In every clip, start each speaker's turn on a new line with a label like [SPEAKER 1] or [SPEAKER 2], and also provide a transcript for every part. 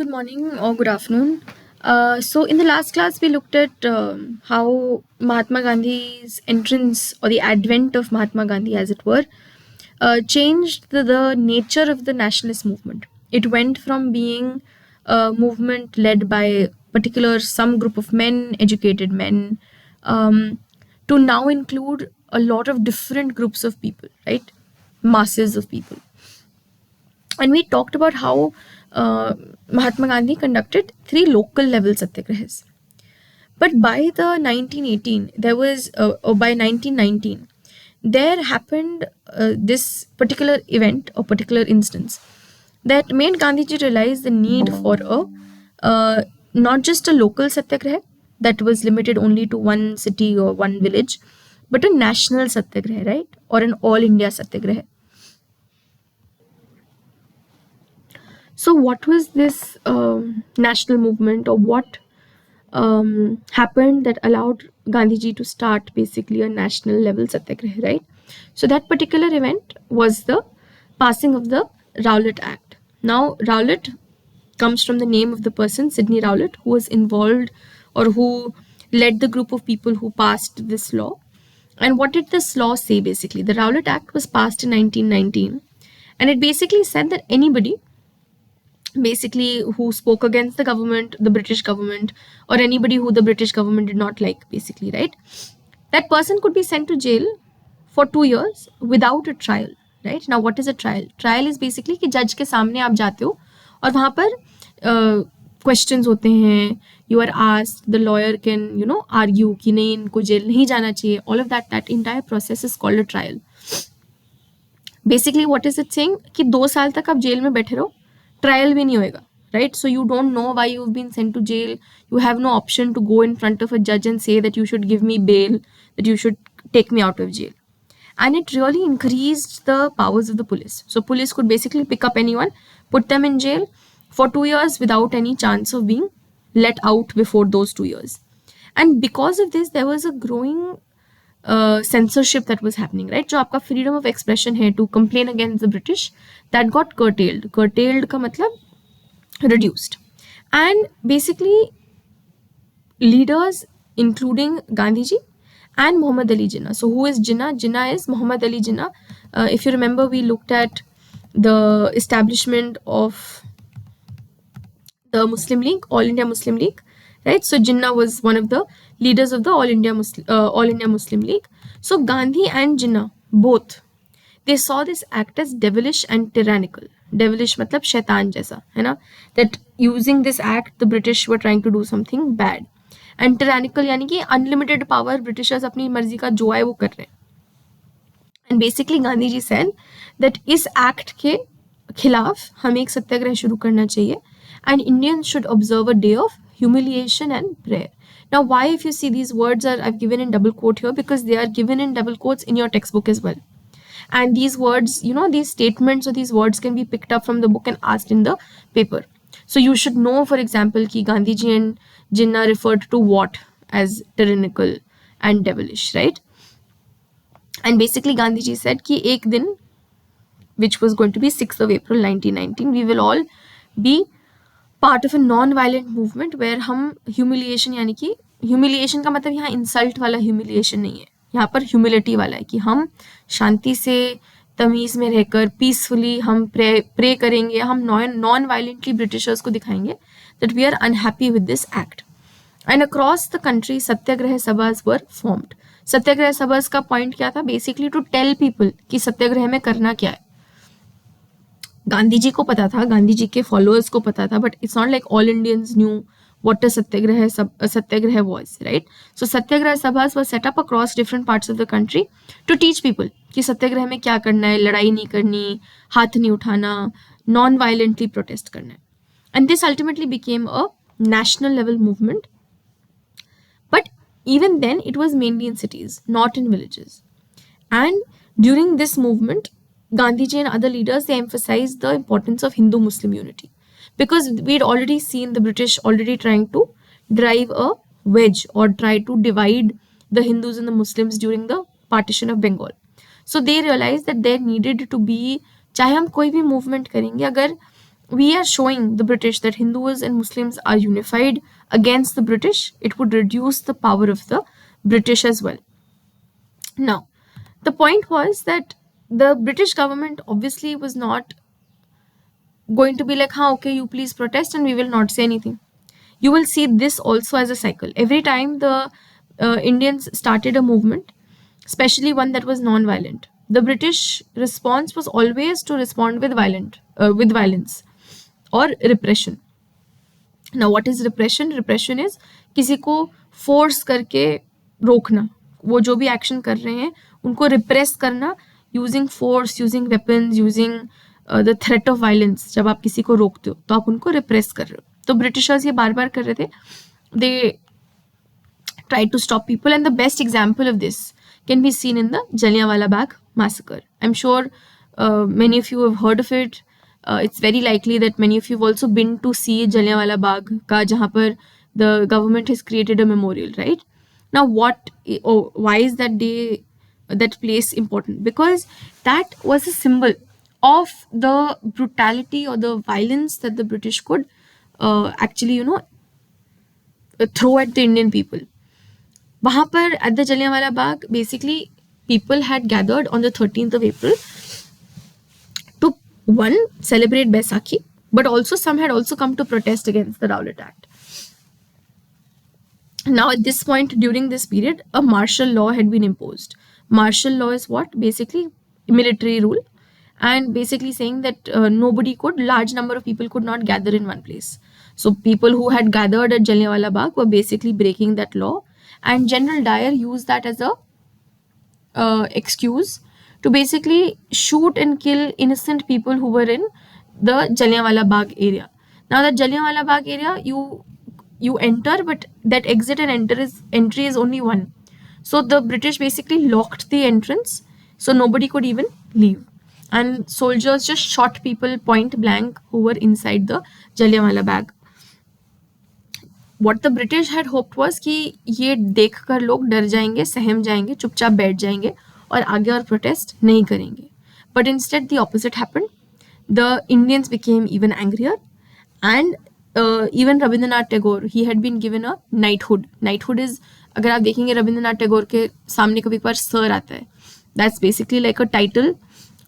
[SPEAKER 1] good morning or good afternoon. In the last class, we looked at how Mahatma Gandhi's entrance or the advent of Mahatma Gandhi, as it were, changed the nature of the nationalist movement. It went from being a movement led by particular some group of men, educated men, um, to now include a lot of different groups of people, right? Masses of people. And we talked about how Mahatma Gandhi conducted 3 local level satyagrahas. But by the 1918, there was, or by 1919, there happened this particular event or particular instance that made Gandhiji realize the need for not just a local satyagraha that was limited only to one city or one village, but a national satyagraha, right? Or an all India satyagraha. So, what was this national movement, or what happened that allowed Gandhiji to start basically a national level satyagraha, right? So, that particular event was the passing of the Rowlatt Act. Now, Rowlatt comes from the name of the person, Sidney Rowlatt, who was involved or who led the group of people who passed this law. And what did this law say basically? The Rowlatt Act was passed in 1919, and it basically said that anybody basically who spoke against the government, the British government, or anybody who the British government did not like, basically, right? That person could be sent to jail for 2 years without a trial, right? Now, what is a trial? Trial is basically कि जज के सामने आप जाते हो और वहाँ पर questions होते हैं, you are asked, the lawyer can argue कि नहीं इनको जेल नहीं जाना चाहिए. All of that entire process is called a trial. Basically, what is it saying? कि 2 साल तक आप जेल में बैठे रहो, trial भी नहीं होएगा, right? So you don't know why you've been sent to jail. You have no option to go in front of a judge and say that you should give me bail, that you should take me out of jail. And it really increased the powers of the police. So police could basically pick up anyone, put them in jail for 2 years without any chance of being let out before those 2 years. And because of this, there was a growing censorship that was happening, right? जो आपका freedom of expression है to complain against the British, that got curtailed. Curtailed का मतलब reduced. And basically, leaders including Gandhiji and Muhammad Ali Jinnah. So who is Jinnah? Jinnah is Muhammad Ali Jinnah. If you remember, we looked at the establishment of the Muslim League, All India Muslim League, right? So Jinnah was one of the leaders of the All India Muslim League. So Gandhi and Jinnah both, they saw this act as devilish and tyrannical. Devilish मतलब शैतान जैसा, है ना? That using this act, the British were trying to do something bad. And tyrannical यानी कि unlimited power, Britishers अपनी मर्जी का जो है वो कर रहे हैं. And basically Gandhi ji said that इस act के खिलाफ हमें एक सत्याग्रह शुरू करना चाहिए. And Indians should observe a day of humiliation and prayer. Now, why, if you see these words are I've given in double quote here, because they are given in double quotes in your textbook as well. And these words, these statements or these words can be picked up from the book and asked in the paper. So you should know, for example, कि Gandhiji and Jinnah referred to what as tyrannical and devilish, right? And basically Gandhiji said कि एक दिन, which was going to be 6th of April 1919, we will all be part of a non-violent movement where हम humiliation यानी कि humiliation का मतलब यहाँ insult वाला humiliation नहीं है, यहाँ पर humility वाला है कि हम शांति से तमीज़ में रहकर पीसफुली हम प्रे करेंगे, हम नॉन वायलेंटली ब्रिटिशर्स को दिखाएंगे that we are unhappy with this act. And across the country, Satyagraha सभास were formed. सत्याग्रह सभास का point क्या था? Basically to tell people कि सत्याग्रह में करना क्या है. गांधी जी को पता था, गांधी जी के फॉलोअर्स को पता था, but it's not like all Indians knew what a satyagraha was, right? So satyagraha sabhas were set up across different parts of the country to teach people कि सत्याग्रह में क्या करना है, लड़ाई नहीं करनी, हाथ नहीं उठाना, non-violently protest करना है. And this ultimately became a national level movement. But even then, it was mainly in cities, not in villages. And during this movement, Gandhiji and other leaders, they emphasized the importance of Hindu-Muslim unity. Because we'd already seen the British already trying to drive a wedge or try to divide the Hindus and the Muslims during the partition of Bengal. So they realized that there needed to be, चाहे हम कोई भी movement करेंगे, अगर we are showing the British that Hindus and Muslims are unified against the British, it would reduce the power of the British as well. Now, the point was that the British government obviously was not going to be like, okay, you please protest and we will not say anything. You will see this also as a cycle. Every time the Indians started a movement, especially one that was non-violent, the British response was always to respond with violence or repression. Now what is repression? Repression is किसी को force करके रोकना, वो जो भी action कर रहे हैं उनको repress करना using force, using weapons, using the threat of violence. जब आप किसी को रोकते हो तो आप उनको repress कर रहे हो. तो Britishers ये बार बार कर रहे थे. They tried to stop people, and the best example of this can be seen in the Jallianwala Bagh massacre. I'm sure many of you have heard of it. It's very likely that many of you have also been to see Jallianwala Bagh ka, jahan par the government has created a memorial, right? Now why is that day, that place important? Because that was a symbol of the brutality or the violence that the British could actually throw at the Indian people. वहाँ पर at the Jallianwala Bagh, basically people had gathered on the 13th of April to one, celebrate Baisakhi, but also some had also come to protest against the Rowlatt Act. Now at this point during this period, a martial law had been imposed. Martial law is what? Basically military rule, and basically saying that large number of people could not gather in one place. So people who had gathered at Jallianwala Bagh were basically breaking that law, and General Dyer used that as a excuse to basically shoot and kill innocent people who were in the Jallianwala Bagh area. Now that Jallianwala Bagh area, you enter, but that exit and entry is only one. So the British basically locked the entrance, so nobody could even leave, and soldiers just shot people point blank who were inside the Jallianwala Bagh. What the British had hoped was कि ये देखकर लोग डर जाएंगे, सहम जाएंगे, चुपचाप बैठ जाएंगे और आगे और protest नहीं करेंगे. But instead the opposite happened. The Indians became even angrier, and even Rabindranath Tagore, he had been given a knighthood. Knighthood is, अगर आप देखेंगे Rabindranath Tagore के सामने कभी पर sir आता है, that's basically like a title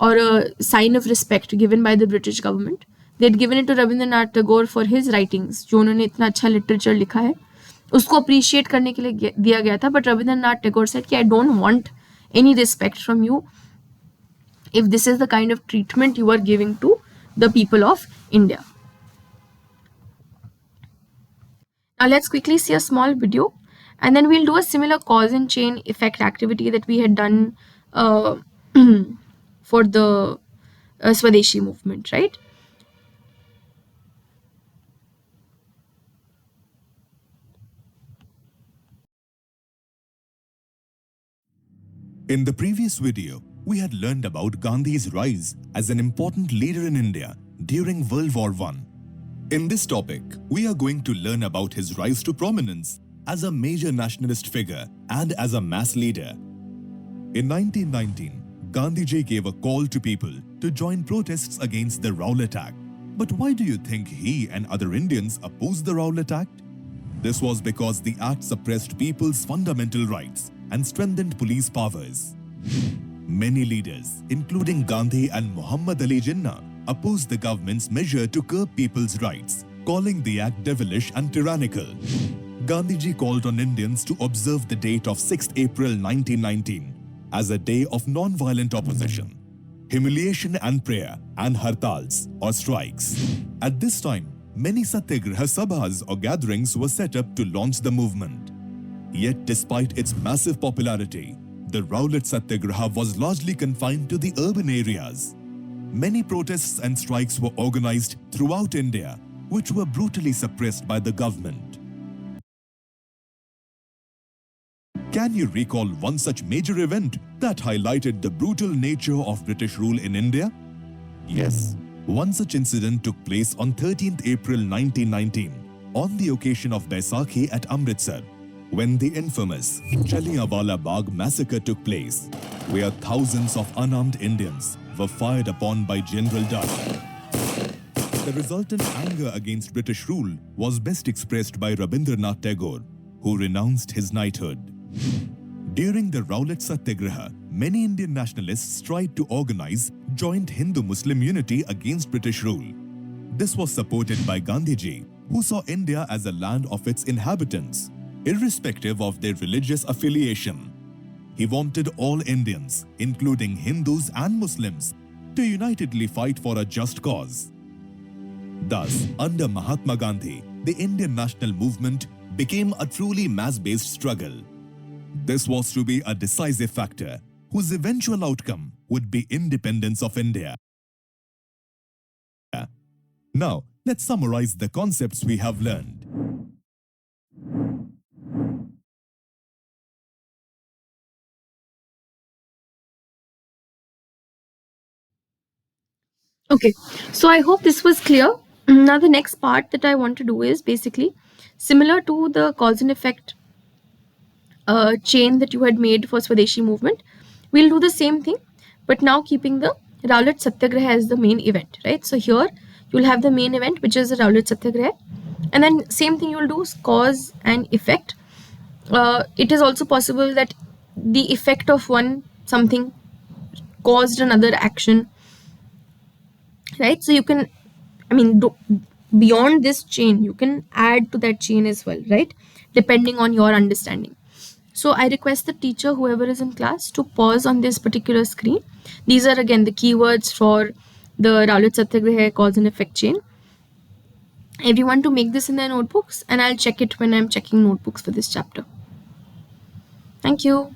[SPEAKER 1] or a sign of respect given by the British government. They had given it to Rabindranath Tagore for his writings, जो उन्होंने इतना अच्छा literature लिखा है, उसको appreciate करने के लिए दिया गया था. But Rabindranath Tagore said कि I don't want any respect from you if this is the kind of treatment you are giving to the people of India. Now let's quickly see a small video, and then we'll do a similar cause and chain effect activity that we had done for the Swadeshi movement, right?
[SPEAKER 2] In the previous video, we had learned about Gandhi's rise as an important leader in India during World War I. In this topic, we are going to learn about his rise to prominence as a major nationalist figure and as a mass leader. In 1919, Gandhiji gave a call to people to join protests against the Rowlatt Act. But why do you think he and other Indians opposed the Rowlatt Act? This was because the act suppressed people's fundamental rights and strengthened police powers. Many leaders, including Gandhi and Muhammad Ali Jinnah, opposed the government's measure to curb people's rights, calling the act devilish and tyrannical. Gandhiji called on Indians to observe the date of 6th April 1919 as a day of non-violent opposition, humiliation and prayer, and hartals or strikes. At this time, many Satyagraha sabhas or gatherings were set up to launch the movement. Yet despite its massive popularity, the Rowlatt Satyagraha was largely confined to the urban areas. Many protests and strikes were organized throughout India, which were brutally suppressed by the government. Can you recall one such major event that highlighted the brutal nature of British rule in India? Yes, one such incident took place on 13th April 1919, on the occasion of Baisakhi at Amritsar, when the infamous Jallianwala Bagh massacre took place, where thousands of unarmed Indians were fired upon by General Dyer. The resultant anger against British rule was best expressed by Rabindranath Tagore, who renounced his knighthood. During the Rowlatt Satyagraha, many Indian nationalists tried to organize joint Hindu-Muslim unity against British rule. This was supported by Gandhiji, who saw India as a land of its inhabitants, irrespective of their religious affiliation. He wanted all Indians, including Hindus and Muslims, to unitedly fight for a just cause. Thus, under Mahatma Gandhi, the Indian national movement became a truly mass-based struggle. This was to be a decisive factor, whose eventual outcome would be independence of India. Now, let's summarize the concepts we have learned.
[SPEAKER 1] Okay, so I hope this was clear. Now, the next part that I want to do is basically similar to the cause and effect chain that you had made for Swadeshi movement. We'll do the same thing, but now keeping the Rowlatt Satyagraha as the main event, right? So here you'll have the main event, which is the Rowlatt Satyagraha, and then same thing you'll do is cause and effect. It is also possible that the effect of one something caused another action, right? So you can, I mean, beyond this chain, you can add to that chain as well, right? Depending on your understanding. So I request the teacher, whoever is in class, to pause on this particular screen. These are again the keywords for the Rowlatt Satyagraha cause and effect chain. Everyone to make this in their notebooks, and I'll check it when I'm checking notebooks for this chapter. Thank you.